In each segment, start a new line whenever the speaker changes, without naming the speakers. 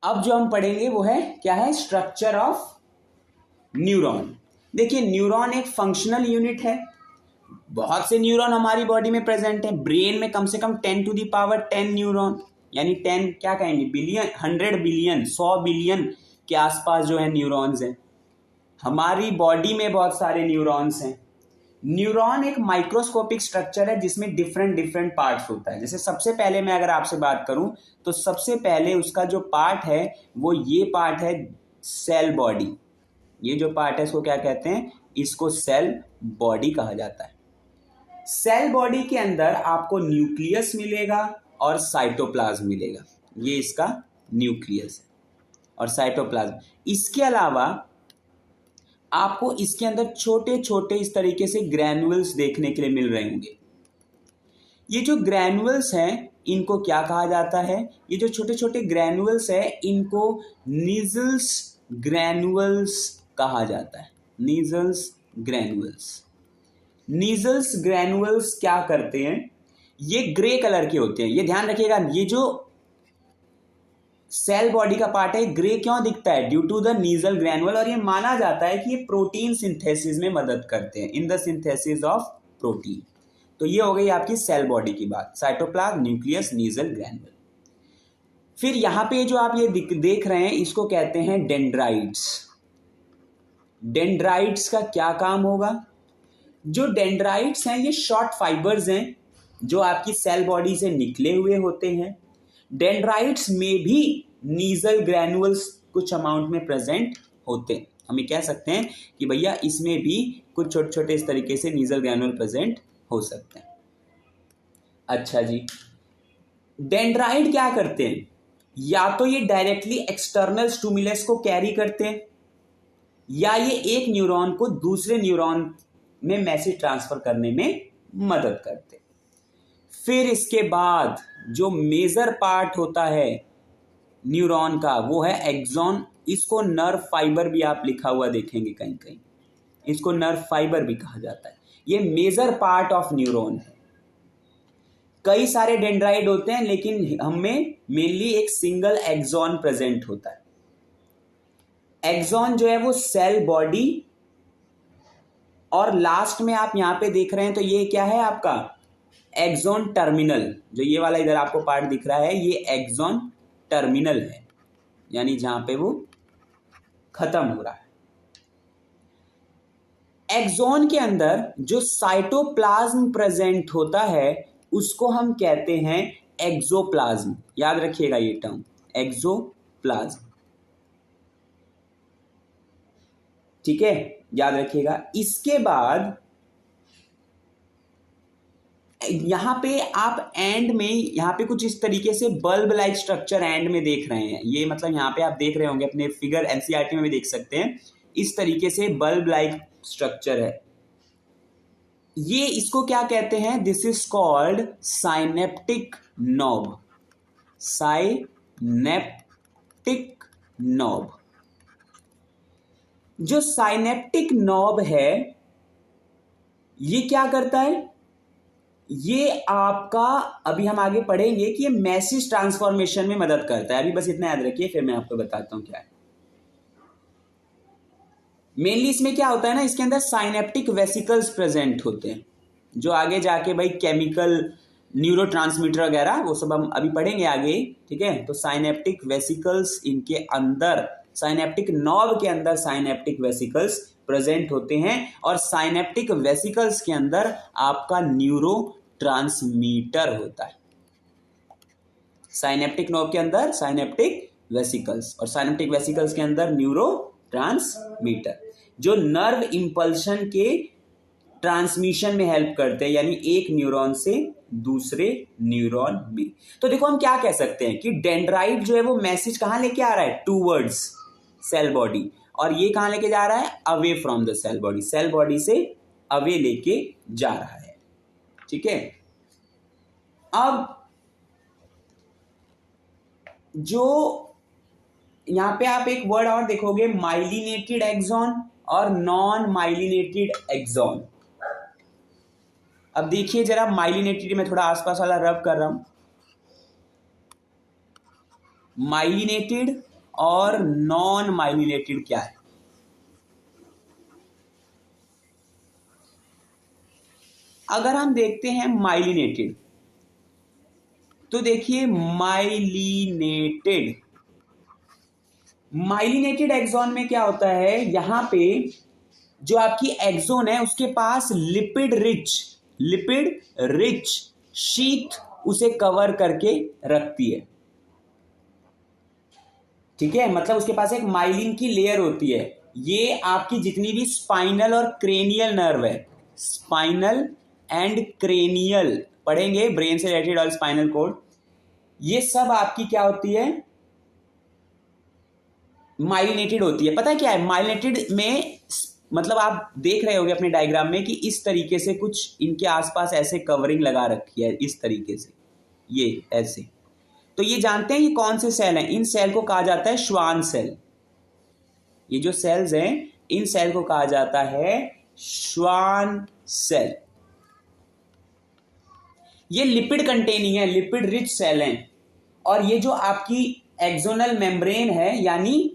अब जो हम पढ़ेंगे वो है क्या है, स्ट्रक्चर ऑफ न्यूरॉन। देखिए न्यूरॉन एक फंक्शनल यूनिट है। बहुत से न्यूरॉन हमारी बॉडी में प्रेजेंट है। ब्रेन में कम से कम 10⁻10 न्यूरॉन, यानी 10 क्या कहेंगे, बिलियन, 100 बिलियन, 100 बिलियन के आसपास जो है न्यूरॉन्स हैं। हमारी बॉडी में बहुत सारे न्यूरॉन्स हैं। न्यूरॉन एक माइक्रोस्कोपिक स्ट्रक्चर है जिसमें डिफरेंट डिफरेंट पार्ट्स होता है। जैसे सबसे पहले मैं अगर आपसे बात करूं तो सबसे पहले उसका जो पार्ट है वो ये पार्ट है, सेल बॉडी। ये जो पार्ट है इसको क्या कहते हैं, इसको सेल बॉडी कहा जाता है। सेल बॉडी के अंदर आपको न्यूक्लियस मिलेगा और साइटोप्लाज्म मिलेगा। ये इसका न्यूक्लियस है और साइटोप्लाज्म। इसके अलावा आपको इसके अंदर छोटे छोटे इस तरीके से ग्रैन्युल्स देखने के लिए मिल रहे होंगे। ये जो ग्रैन्युल्स हैं इनको क्या कहा जाता है, ये जो छोटे छोटे ग्रैन्युल्स है इनको नीजल्स ग्रैन्युल्स कहा जाता है। नीजल्स ग्रैन्युल्स। नीजल्स ग्रैन्युल्स क्या करते हैं, ये ग्रे कलर के होते हैं। ये ध्यान रखिएगा, ये जो सेल बॉडी का पार्ट है ग्रे क्यों दिखता है, ड्यू टू द नीजल ग्रैनुअल। और ये माना जाता है कि ये प्रोटीन सिंथेसिस में मदद करते हैं, in the synthesis of protein. तो ये हो गई आपकी सेल बॉडी की बात, साइटोप्लाज्म, न्यूक्लियस, नीजल ग्रैनुअल। फिर यहां पे जो आप ये देख रहे हैं इसको कहते हैं डेंड्राइट्स। डेंड्राइट्स का क्या काम होगा, जो डेंड्राइट्स हैं ये शॉर्ट फाइबर्स हैं जो आपकी सेल बॉडी से निकले हुए होते हैं। डेंड्राइट्स में भी नीजल ग्रैनुअल्स कुछ अमाउंट में प्रेजेंट होते हैं। हम ये कह सकते हैं कि भैया इसमें भी कुछ छोटे छोटे इस तरीके से नीजल ग्रैनुअल प्रेजेंट हो सकते हैं। अच्छा जी, डेंड्राइट क्या करते हैं, या तो ये डायरेक्टली एक्सटर्नल स्टिमुलस को कैरी करते हैं या ये एक न्यूरॉन को दूसरे न्यूरॉन में मैसेज ट्रांसफर करने में मदद करते हैं। फिर इसके बाद जो मेजर पार्ट होता है न्यूरॉन का वो है एक्सॉन। इसको नर्व फाइबर भी आप लिखा हुआ देखेंगे कहीं कहीं, इसको नर्व फाइबर भी कहा जाता है। ये मेजर पार्ट ऑफ न्यूरॉन है। कई सारे डेंड्राइट होते हैं लेकिन हमें मेनली एक सिंगल एक्सॉन प्रेजेंट होता है। एक्सॉन जो है वो सेल बॉडी, और लास्ट में आप यहां पे देख रहे हैं तो ये क्या है आपका एक्सॉन टर्मिनल। जो ये वाला इधर आपको पार्ट दिख रहा है ये एक्सॉन टर्मिनल है, यानी जहां पे वो खत्म हो रहा है। एक्सॉन के अंदर जो साइटोप्लाज्म प्रेजेंट होता है उसको हम कहते हैं एक्सोप्लाज्म। याद रखिएगा ये टर्म, एक्सोप्लाज्म। ठीक है, याद रखिएगा। इसके बाद यहां पे आप एंड में यहां पे कुछ इस तरीके से बल्ब लाइक स्ट्रक्चर एंड में देख रहे हैं। ये मतलब यहां पे आप देख रहे होंगे अपने फिगर, एनसीईआरटी में भी देख सकते हैं, इस तरीके से बल्ब लाइक स्ट्रक्चर है। ये इसको क्या कहते हैं, this is called synaptic knob. Synaptic knob. जो साइनेप्टिक नॉब है ये क्या करता है, ये आपका, अभी हम आगे पढ़ेंगे कि ये मैसेज ट्रांसफॉर्मेशन में मदद करता है। अभी बस इतना याद रखिए, फिर मैं आपको बताता हूं क्या है। मेनली इसमें क्या होता है ना, इसके अंदर साइनेप्टिक वेसिकल्स प्रेजेंट होते हैं जो आगे जाके भाई केमिकल, न्यूरोट्रांसमीटर वगैरह वो सब हम अभी पढ़ेंगे आगे। ठीक है, तो साइनेप्टिक वेसिकल्स, इनके अंदर साइनेप्टिक नॉब के अंदर साइनेप्टिक वेसिकल्स प्रेजेंट होते हैं और साइनेप्टिक वेसिकल्स के अंदर आपका न्यूरो ट्रांसमीटर होता है। साइनेप्टिक नोब के अंदर साइनेप्टिक वेसिकल्स और साइनेप्टिक वेसिकल्स के अंदर न्यूरो ट्रांसमीटर जो नर्व इंपल्शन के ट्रांसमिशन में हेल्प करते हैं, यानी एक न्यूरॉन से दूसरे न्यूरॉन में। तो देखो हम क्या कह सकते हैं कि डेंड्राइट जो है वो मैसेज कहां लेके आ रहा है, टूवर्ड्स सेल बॉडी, और ये कहां लेके जा रहा है, away from the cell body, cell body से अवे लेके जा रहा है। ठीक है, अब जो यहां पे आप एक वर्ड और देखोगे, माइलिनेटेड एक्सॉन और नॉन माइलिनेटेड एक्सॉन। अब देखिए जरा, माइलिनेटेड में थोड़ा आसपास वाला रब कर रहा हूं। माइलिनेटेड और नॉन माइलिनेटेड क्या है? अगर हम देखते हैं माइलिनेटेड, तो देखिए माइलिनेटेड एक्सॉन में क्या होता है, यहां पे जो आपकी एक्सोन है उसके पास लिपिड रिच शीथ उसे कवर करके रखती है। ठीक है, मतलब उसके पास एक माइलिन की लेयर होती है। ये आपकी जितनी भी स्पाइनल और क्रेनियल नर्व है, स्पाइनल एंड क्रेनियल पढ़ेंगे, ब्रेन से रिलेटेड और स्पाइनल कोड, ये सब आपकी क्या होती है, माइलिनेटेड होती है। पता है क्या है माइलिनेटेड में, मतलब आप देख रहे होगे अपने डायग्राम में कि इस तरीके से कुछ इनके आसपास ऐसे कवरिंग लगा रखी है, इस तरीके से, ये ऐसे। तो ये जानते हैं ये कौन से सेल हैं? इन सेल को कहा जाता है श्वान सेल। ये जो सेल्स हैं, इन सेल को कहा जाता है श्वान सेल। ये लिपिड कंटेनिंग है, लिपिड रिच सेल हैं। और ये जो आपकी एक्सोनल मेम्ब्रेन है, यानी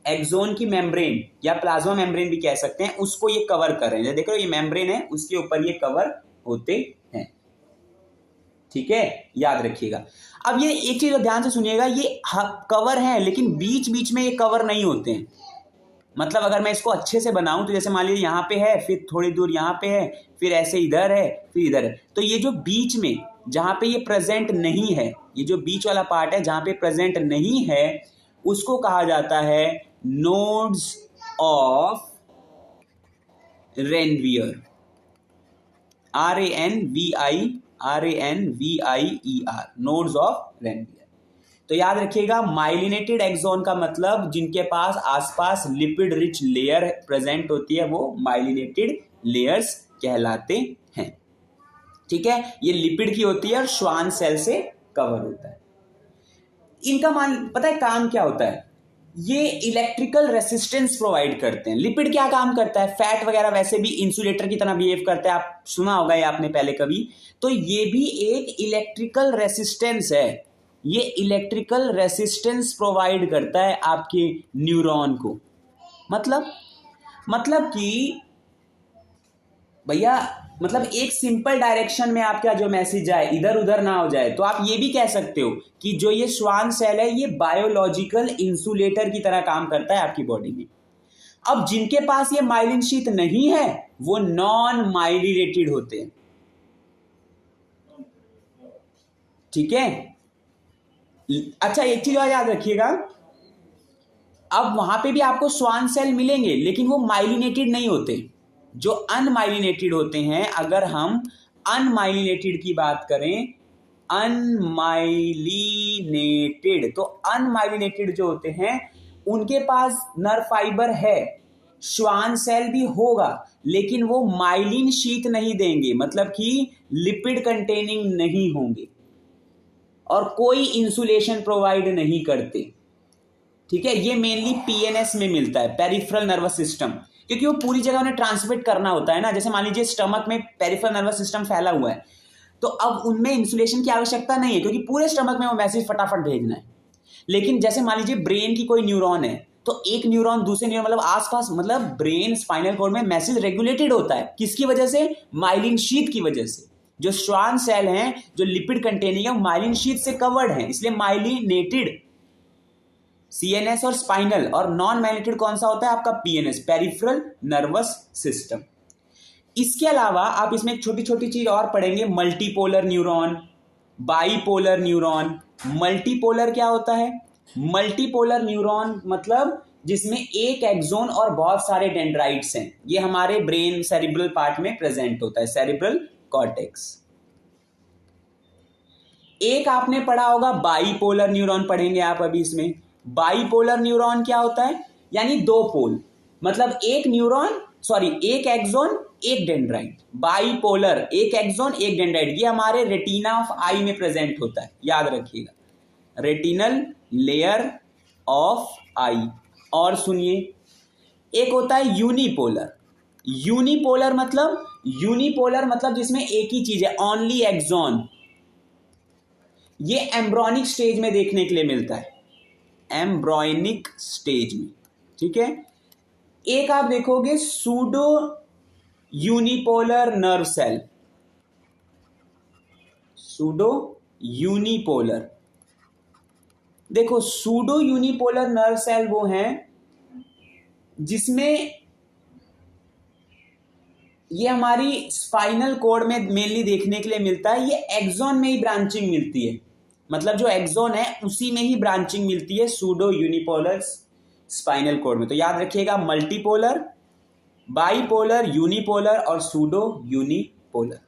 एक्सोन की मेम्ब्रेन या प्लाज्मा मेम्ब्रेन भी कह सकते हैं, उसको ये कवर कर रहे हैं। देख रहे हो, ये मेम्ब्रेन है, उसके ऊपर ये कवर होते हैं। ठीक है, याद रखिएगा। अब ये एक चीज ध्यान से सुनिएगा, ये कवर है लेकिन बीच बीच में ये कवर नहीं होते हैं। मतलब अगर मैं इसको अच्छे से बनाऊं तो जैसे मान लीजिए यहाँ पे है, फिर थोड़ी दूर यहाँ पे है, फिर ऐसे इधर है, फिर इधर है, तो ये जो बीच में जहां पे ये प्रेजेंट नहीं है, ये जो बीच वाला पार्ट है जहां पे प्रेजेंट नहीं है, उसको कहा जाता है nodes of Ranvier. RANVIER, nodes of Ranvier. तो याद रखिएगा, माइलिनेटेड एक्सोन का मतलब जिनके पास आसपास लिपिड रिच लेयर प्रेजेंट होती है, वो माइलिनेटेड लेयर्स कहलाते हैं। ठीक है, ये लिपिड की होती है और श्वान सेल से कवर होता है। इनका पता है काम क्या होता है? ये इलेक्ट्रिकल रेसिस्टेंस प्रोवाइड करते हैं। लिपिड क्या काम करता है? फैट वगैरह वैसे भी इंसुलेटर की तरह बिहेव करता है, आप सुना होगा ये आपने पहले कभी। तो ये भी एक इलेक्ट्रिकल रेसिस्टेंस है, ये इलेक्ट्रिकल रेसिस्टेंस प्रोवाइड करता है आपके न्यूरॉन को। मतलब कि भैया, मतलब एक सिंपल डायरेक्शन में आपका जो मैसेज जाए, इधर उधर ना हो जाए। तो आप ये भी कह सकते हो कि जो ये श्वान सेल है, ये बायोलॉजिकल इंसुलेटर की तरह काम करता है आपकी बॉडी में। अब जिनके पास ये माइलिन शीथ नहीं है, वो नॉन माइलिनेटेड होते हैं। ठीक है, अच्छा एक चीज और याद रखिएगा, अब वहां पे भी आपको श्वान सेल मिलेंगे लेकिन वो माइलिनेटेड नहीं होते। जो अनमाइलिनेटेड होते हैं, अगर हम अनमाइलिनेटेड की बात करें, अनमाइलिनेटेड, तो अनमाइलिनेटेड जो होते हैं उनके पास नर्व फाइबर है, श्वान सेल भी होगा, लेकिन वो माइलिन शीथ नहीं देंगे, मतलब कि लिपिड कंटेनिंग नहीं होंगे और कोई इंसुलेशन प्रोवाइड नहीं करते। ठीक है, ये मेनली पीएनएस में मिलता है, पेरिफेरल नर्वस सिस्टम, क्योंकि वो पूरी जगह उन्हें ट्रांसमिट करना होता है ना। जैसे मान लीजिए स्टमक में पेरिफेरल नर्वस सिस्टम फैला हुआ है, तो अब उनमें इंसुलेशन की आवश्यकता नहीं है क्योंकि पूरे स्टमक में वो मैसेज फटाफट भेजना है। लेकिन जैसे मान लीजिए ब्रेन की कोई न्यूरॉन है, तो एक न्यूरॉन दूसरे न्यूरॉन, मतलब आसपास, मतलब ब्रेन स्पाइनल कॉर्ड में मैसेज रेगुलेटेड होता है। किसकी वजह से? माइलिन शीथ की वजह से। जो श्वान सेल हैं, जो लिपिड कंटेनिंग है, माइलिन शीथ से कवर्ड है, इसलिए माइलिनेटेड सीएनएस और स्पाइनल। और नॉन माइलिनेटेड कौन सा होता है? आपका पीएनएस, पेरिफेरल नर्वस सिस्टम। इसके अलावा आप इसमें एक छोटी छोटी चीज और पढ़ेंगे, multipolar neuron, bipolar neuron. Multipolar क्या होता है? मल्टीपोलर न्यूरॉन मतलब जिसमें एक एक्सोन और बहुत सारे डेंड्राइट्स हैं। ये हमारे ब्रेन सेरिब्रल पार्ट में प्रेजेंट होता है, सेरिब्रल कॉर्टेक्स। एक आपने पढ़ा होगा बाईपोलर न्यूरॉन, पढ़ेंगे आप अभी इसमें। बाईपोलर न्यूरॉन क्या होता है? यानी दो पोल, मतलब एक न्यूरॉन, सॉरी एक एक्सोन एक डेंड्राइट। बाईपोलर, एक एक्सोन एक डेंड्राइट। ये हमारे रेटिना ऑफ आई में प्रेजेंट होता है, याद रखिएगा, रेटिनल लेयर ऑफ आई। और सुनिए, एक होता है यूनिपोलर। यूनिपोलर मतलब जिसमें एक ही चीज है, ओनली एक्सोन। ये एम्ब्रॉनिक स्टेज में देखने के लिए मिलता है। एम्ब्रॉयनिक स्टेज में, ठीक है। एक आप देखोगे pseudo unipolar nerve cell, pseudo unipolar, देखो सूडो यूनिपोलर नर्व सेल वो हैं जिसमें ये हमारी स्पाइनल कॉर्ड में मेनली देखने के लिए मिलता है, ये एक्सॉन में ही ब्रांचिंग मिलती है, मतलब जो एक्सॉन है उसी में ही ब्रांचिंग मिलती है सूडो यूनिपोलर स्पाइनल कॉर्ड में। तो याद रखिएगा मल्टीपोलर, बाईपोलर, यूनिपोलर और सूडो यूनिपोलर।